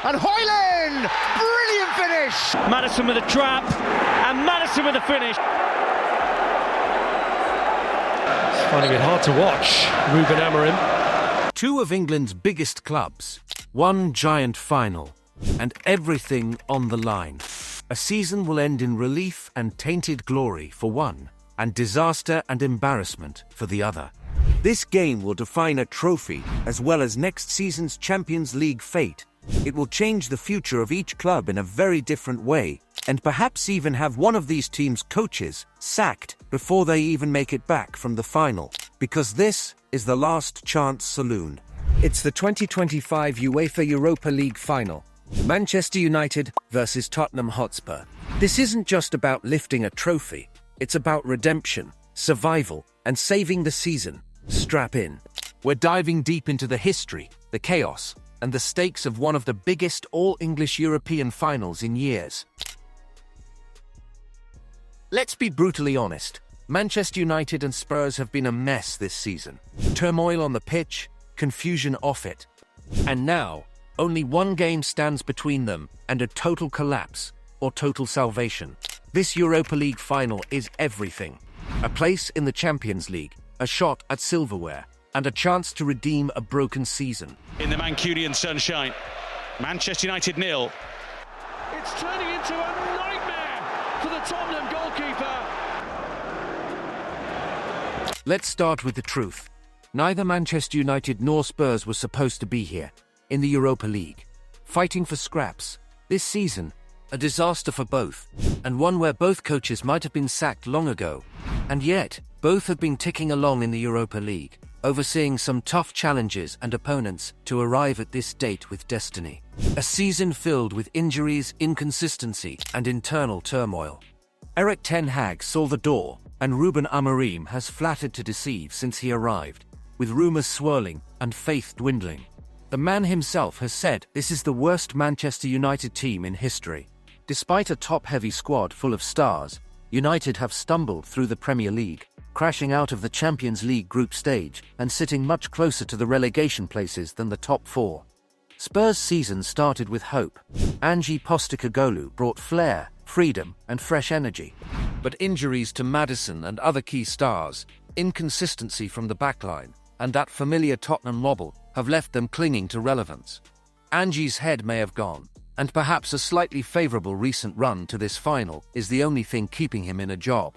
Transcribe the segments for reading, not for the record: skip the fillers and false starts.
And Hojlund! Brilliant finish! Maddison with a trap, and Maddison with a finish. It's finding it hard to watch, Ruben Amorim. Two of England's biggest clubs, one giant final, and everything on the line. A season will end in relief and tainted glory for one, and disaster and embarrassment for the other. This game will define a trophy as well as next season's Champions League fate. It will change the future of each club in a very different way, and perhaps even have one of these teams' coaches sacked before they even make it back from the final, because this is the last chance saloon. It's the 2025 UEFA Europa League Final. Manchester United versus Tottenham Hotspur. This isn't just about lifting a trophy, it's about redemption, survival, and saving the season. Strap in. We're diving deep into the history, the chaos, and the stakes of one of the biggest all-English European finals in years. Let's be brutally honest. Manchester United and Spurs have been a mess this season. Turmoil on the pitch, confusion off it. And now, only one game stands between them and a total collapse or total salvation. This Europa League final is everything. A place in the Champions League, a shot at silverware, and a chance to redeem a broken season. In the Mancunian sunshine, Manchester United 0. It's turning into a nightmare for the Tottenham goalkeeper. Let's start with the truth. Neither Manchester United nor Spurs were supposed to be here, in the Europa League, fighting for scraps. This season, a disaster for both, and one where both coaches might have been sacked long ago. And yet, both have been ticking along in the Europa League, overseeing some tough challenges and opponents to arrive at this date with destiny. A season filled with injuries, inconsistency, and internal turmoil. Erik ten Hag saw the door, and Ruben Amorim has flattered to deceive since he arrived, with rumours swirling and faith dwindling. The man himself has said this is the worst Manchester United team in history. Despite a top-heavy squad full of stars, United have stumbled through the Premier League, crashing out of the Champions League group stage and sitting much closer to the relegation places than the top four. Spurs' season started with hope. Ange Postecoglou brought flair, freedom, and fresh energy. But injuries to Maddison and other key stars, inconsistency from the backline, and that familiar Tottenham wobble have left them clinging to relevance. Ange's head may have gone, and perhaps a slightly favourable recent run to this final is the only thing keeping him in a job.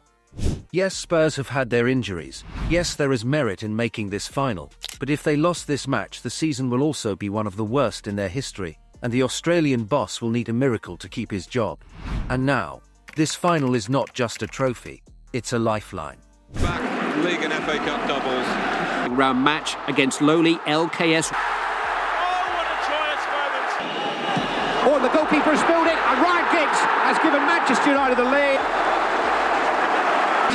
Yes, Spurs have had their injuries. Yes, there is merit in making this final. But if they lost this match, the season will also be one of the worst in their history, and the Australian boss will need a miracle to keep his job. And now, this final is not just a trophy, it's a lifeline. Back, League and FA Cup doubles. Round match against lowly LKS. Oh, what a joyous moment! Oh, the goalkeeper has spilled it, and Ryan Giggs has given Manchester United the lead.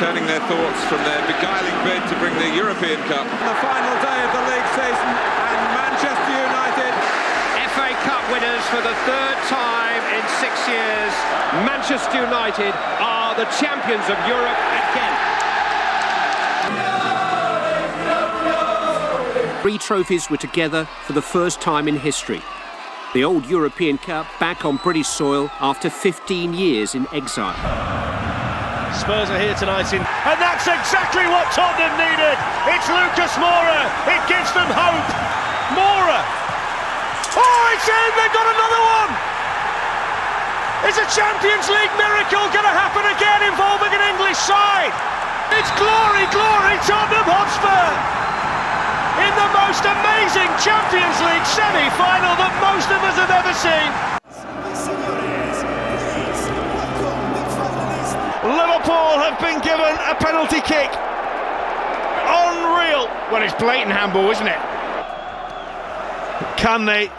Turning their thoughts from their beguiling bid to bring the European Cup. The final day of the league season, and Manchester United, FA Cup winners for the third time in 6 years. Manchester United are the champions of Europe again. 3 trophies were together for the first time in history. The old European Cup back on British soil after 15 years in exile. Spurs are here tonight and that's exactly what Tottenham needed. It's Lucas Moura. It gives them hope. Moura. Oh, it's in. They've got another one. Is a Champions League miracle going to happen again involving an English side? It's glory, glory, Tottenham Hotspur. In the most amazing Champions League semi-final that most of us have ever seen. Liverpool have been given a penalty kick. Unreal. Well, it's blatant handball, isn't it? Can they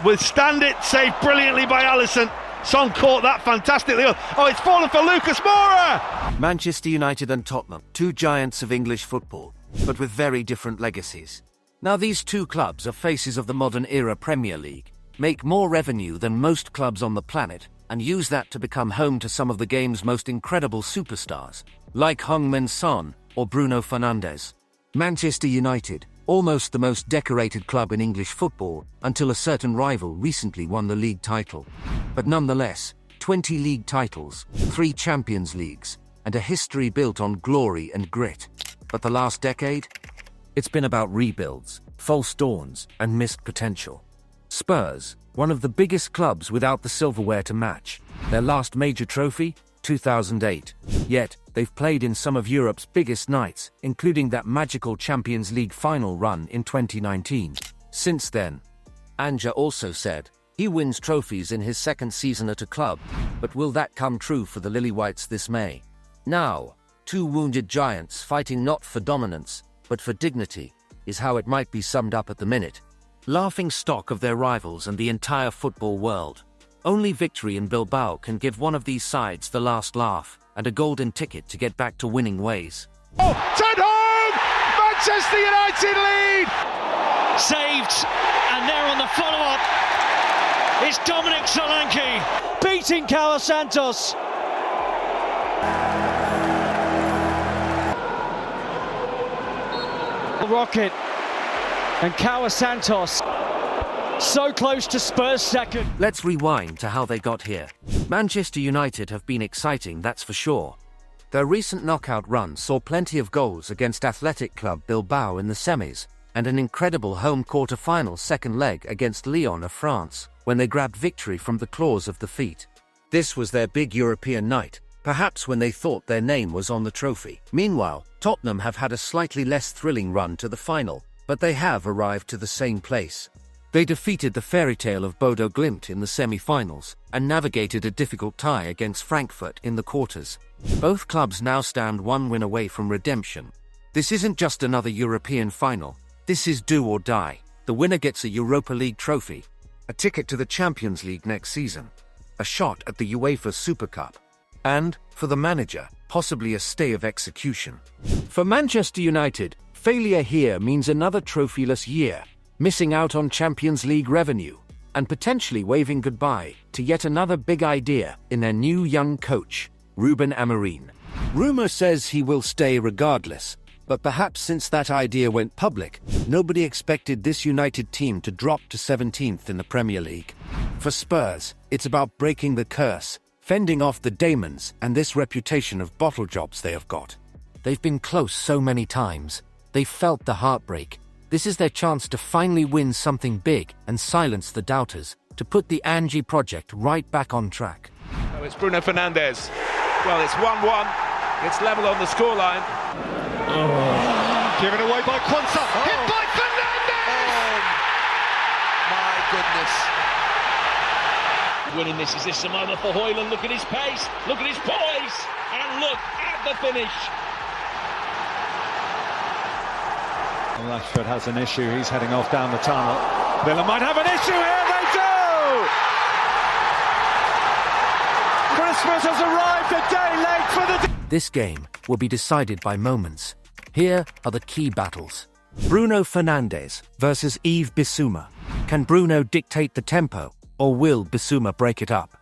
withstand it? Saved brilliantly by Alisson. Son caught that fantastically. Oh, it's fallen for Lucas Moura! Manchester United and Tottenham, two giants of English football, but with very different legacies. Now, these two clubs are faces of the modern-era Premier League, make more revenue than most clubs on the planet, and use that to become home to some of the game's most incredible superstars, like Heung-Min Son or Bruno Fernandes. Manchester United, almost the most decorated club in English football until a certain rival recently won the league title. But nonetheless, 20 league titles, 3 Champions Leagues, and a history built on glory and grit. But the last decade? It's been about rebuilds, false dawns, and missed potential. Spurs, one of the biggest clubs without the silverware to match. Their last major trophy? 2008. Yet, they've played in some of Europe's biggest nights, including that magical Champions League final run in 2019. Since then, Ange also said he wins trophies in his second season at a club, but will that come true for the Lily Whites this May? Now, 2 wounded giants fighting not for dominance, but for dignity, is how it might be summed up at the minute. Laughing stock of their rivals and the entire football world. Only victory in Bilbao can give one of these sides the last laugh and a golden ticket to get back to winning ways. Oh, Tottenham! Manchester United lead! Saved, and there on the follow-up is Dominic Solanke. Beating Caio Santos. Rocket and Caio Santos so close to Spurs second. Let's rewind to how they got here. Manchester United have been exciting, that's for sure. Their recent knockout run saw plenty of goals against Athletic Club Bilbao in the semis, and an incredible home quarter-final second leg against Lyon of France, when they grabbed victory from the claws of defeat. This was their big European night, perhaps when they thought their name was on the trophy. Meanwhile, Tottenham have had a slightly less thrilling run to the final, but they have arrived to the same place. They defeated the fairy tale of Bodo Glimt in the semi-finals and navigated a difficult tie against Frankfurt in the quarters. Both clubs now stand 1 win away from redemption. This isn't just another European final. This is do or die. The winner gets a Europa League trophy, a ticket to the Champions League next season, a shot at the UEFA Super Cup, and, for the manager, possibly a stay of execution. For Manchester United, failure here means another trophyless year, missing out on Champions League revenue, and potentially waving goodbye to yet another big idea in their new young coach, Ruben Amorim. Rumour says he will stay regardless, but perhaps since that idea went public, nobody expected this United team to drop to 17th in the Premier League. For Spurs, it's about breaking the curse, fending off the daemons and this reputation of bottle jobs they have got. They've been close so many times. They've felt the heartbreak. This is their chance to finally win something big and silence the doubters, to put the Ange project right back on track. Oh, it's Bruno Fernandes. Well, it's 1-1. It's level on the scoreline. Given away by Quanta. Hit by Fernandes! My goodness. Winning this, is this the moment for Hojlund? Look at his pace, look at his poise, and look at the finish. Rashford has an issue, he's heading off down the tunnel. Villa might have an issue here, they do! Christmas has arrived a day late for the... This game will be decided by moments. Here are the key battles. Bruno Fernandes versus Yves Bissouma. Can Bruno dictate the tempo, or will Bissouma break it up?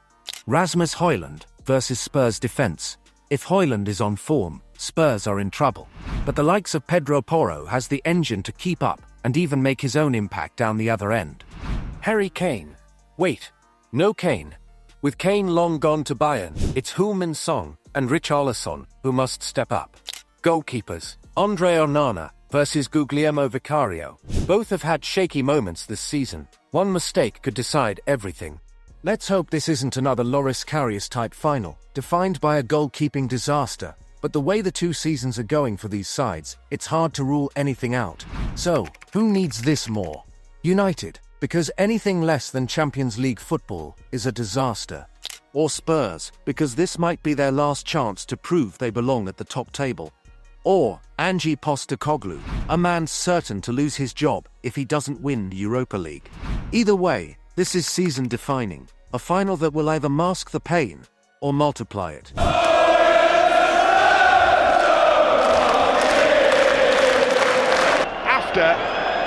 Rasmus Hojlund versus Spurs defence. If Hojlund is on form, Spurs are in trouble. But the likes of Pedro Porro has the engine to keep up and even make his own impact down the other end. Harry Kane. Wait, no Kane. With Kane long gone to Bayern, it's Heung-Min Son and Richarlison who must step up. Goalkeepers. Andre Onana versus Guglielmo Vicario. Both have had shaky moments this season. One mistake could decide everything. Let's hope this isn't another Loris Karius-type final, defined by a goalkeeping disaster. But the way the 2 seasons are going for these sides, it's hard to rule anything out. So, who needs this more? United, because anything less than Champions League football is a disaster. Or Spurs, because this might be their last chance to prove they belong at the top table. Or Ange Postecoglou, a man certain to lose his job if he doesn't win the Europa League. Either way, this is season-defining, a final that will either mask the pain or multiply it. After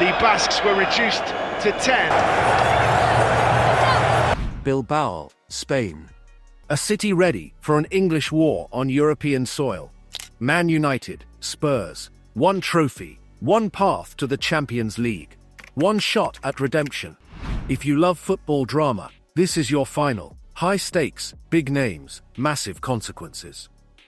the Basques were reduced to 10. Bilbao, Spain. A city ready for an English war on European soil. Man United, Spurs. 1 trophy, One path to the Champions League. One shot at redemption. If you love football drama, this is your final. High stakes, big names, massive consequences.